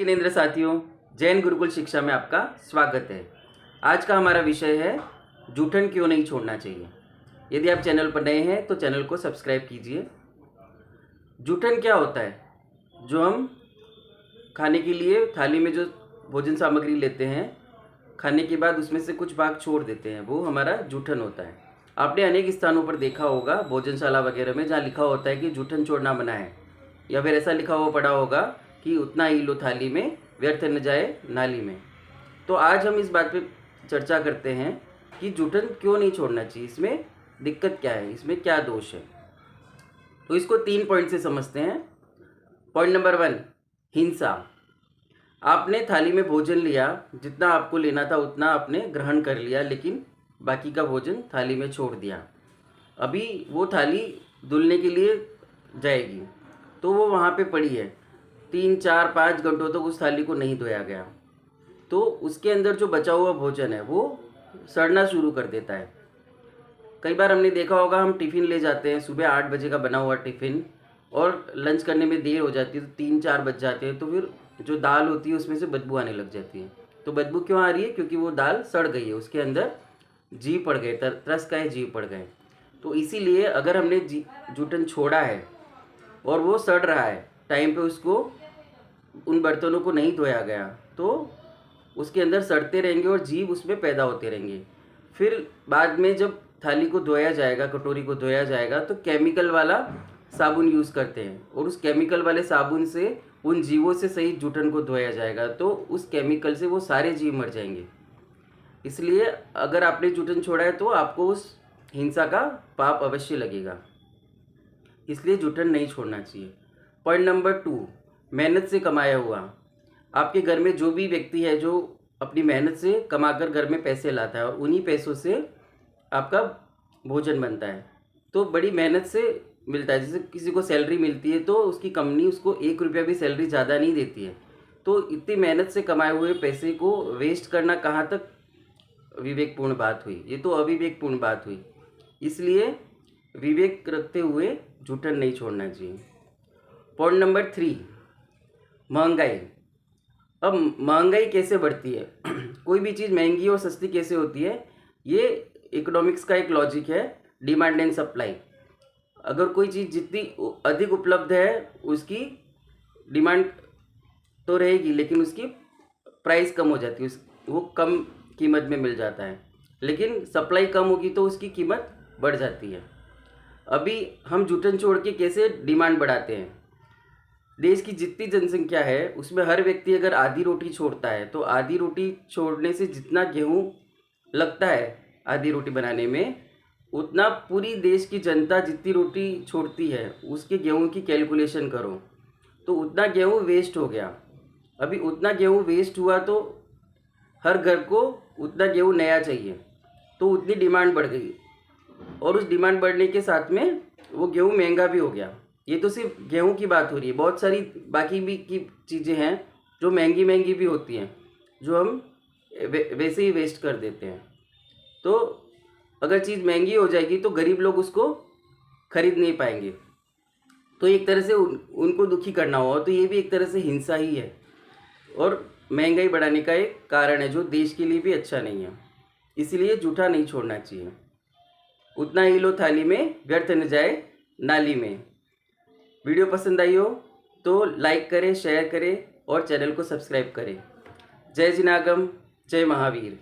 जिनेंद्र साथियों, जैन गुरुकुल शिक्षा में आपका स्वागत है। आज का हमारा विषय है जूठन क्यों नहीं छोड़ना चाहिए। यदि आप चैनल पर नए हैं तो चैनल को सब्सक्राइब कीजिए। जूठन क्या होता है? जो हम खाने के लिए थाली में जो भोजन सामग्री लेते हैं, खाने के बाद उसमें से कुछ भाग छोड़ देते हैं, वो हमारा जूठन होता है। आपने अनेक स्थानों पर देखा होगा, भोजनशाला वगैरह में, जहाँ लिखा होता है कि जूठन छोड़ना मना है, या फिर ऐसा लिखा हुआ पड़ा होगा कि उतना ही लो थाली में, व्यर्थ न जाए नाली में। तो आज हम इस बात पे चर्चा करते हैं कि जूठन क्यों नहीं छोड़ना चाहिए, इसमें दिक्कत क्या है, इसमें क्या दोष है। तो इसको 3 पॉइंट से समझते हैं। पॉइंट नंबर 1, हिंसा। आपने थाली में भोजन लिया, जितना आपको लेना था उतना आपने ग्रहण कर लिया, लेकिन बाकी का भोजन थाली में छोड़ दिया। अभी वो थाली धुलने के लिए जाएगी तो वो वहाँ पे पड़ी है, 3, 4, 5 घंटों तक उस थाली को नहीं धोया गया, तो उसके अंदर जो बचा हुआ भोजन है वो सड़ना शुरू कर देता है। कई बार हमने देखा होगा, हम टिफ़िन ले जाते हैं, सुबह 8 बजे का बना हुआ टिफ़िन, और लंच करने में देर हो जाती है तो 3-4 बज जाते हैं, तो फिर जो दाल होती है उसमें से बदबू आने लग जाती है। तो बदबू क्यों आ रही है? क्योंकि वो दाल सड़ गई है, उसके अंदर जीव पड़ गए, तरस गए, जीव पड़ गए। तो इसीलिए अगर हमने जूठन छोड़ा है और वो सड़ रहा है, टाइम पे उसको, उन बर्तनों को नहीं धोया गया, तो उसके अंदर सड़ते रहेंगे और जीव उसमें पैदा होते रहेंगे। फिर बाद में जब थाली को धोया जाएगा, कटोरी को धोया जाएगा, तो केमिकल वाला साबुन यूज़ करते हैं, और उस केमिकल वाले साबुन से उन जीवों से सही जूठन को धोया जाएगा, तो उस केमिकल से वो सारे जीव मर जाएंगे। इसलिए अगर आपने जूठन छोड़ा है तो आपको उस हिंसा का पाप अवश्य लगेगा, इसलिए जूठन नहीं छोड़ना चाहिए। पॉइंट नंबर 2, मेहनत से कमाया हुआ। आपके घर में जो भी व्यक्ति है जो अपनी मेहनत से कमाकर घर में पैसे लाता है, और उन्हीं पैसों से आपका भोजन बनता है, तो बड़ी मेहनत से मिलता है। जैसे किसी को सैलरी मिलती है तो उसकी कंपनी उसको 1 रुपया भी सैलरी ज़्यादा नहीं देती है, तो इतनी मेहनत से कमाए हुए पैसे को वेस्ट करना कहाँ तक विवेकपूर्ण बात हुई? ये तो अविवेकपूर्ण बात हुई। इसलिए विवेक रखते हुए जूठन नहीं छोड़ना चाहिए। पॉइंट नंबर 3, महंगाई। अब महंगाई कैसे बढ़ती है? कोई भी चीज़ महंगी और सस्ती कैसे होती है? ये इकोनॉमिक्स का एक लॉजिक है, डिमांड एंड सप्लाई। अगर कोई चीज़ जितनी अधिक उपलब्ध है, उसकी डिमांड तो रहेगी, लेकिन उसकी प्राइस कम हो जाती है, वो कम कीमत में मिल जाता है। लेकिन सप्लाई कम होगी तो उसकी कीमत बढ़ जाती है। अभी हम जूठन छोड़ के कैसे डिमांड बढ़ाते हैं? देश की जितनी जनसंख्या है उसमें हर व्यक्ति अगर आधी रोटी छोड़ता है, तो आधी रोटी छोड़ने से जितना गेहूँ लगता है आधी रोटी बनाने में, उतना पूरी देश की जनता जितनी रोटी छोड़ती है उसके गेहूं की कैलकुलेशन करो, तो उतना गेहूं वेस्ट हो गया। अभी उतना गेहूं वेस्ट हुआ तो हर घर को उतना गेहूं नया चाहिए, तो उतनी डिमांड बढ़ गई, और उस डिमांड बढ़ने के साथ में वो गेहूं महंगा भी हो गया। ये तो सिर्फ गेहूं की बात हो रही है, बहुत सारी बाकी भी की चीज़ें हैं जो महंगी महंगी भी होती हैं, जो हम वैसे ही वेस्ट कर देते हैं। तो अगर चीज़ महंगी हो जाएगी तो गरीब लोग उसको खरीद नहीं पाएंगे, तो एक तरह से उनको दुखी करना होगा, तो ये भी एक तरह से हिंसा ही है, और महंगाई बढ़ाने का एक कारण है जो देश के लिए भी अच्छा नहीं है। इसलिए जूठा नहीं छोड़ना चाहिए। उतना ही लो थाली में, व्यर्थ न जाए नाली में। वीडियो पसंद आई हो तो लाइक करें, शेयर करें और चैनल को सब्सक्राइब करें। जय जिनागम, जय महावीर।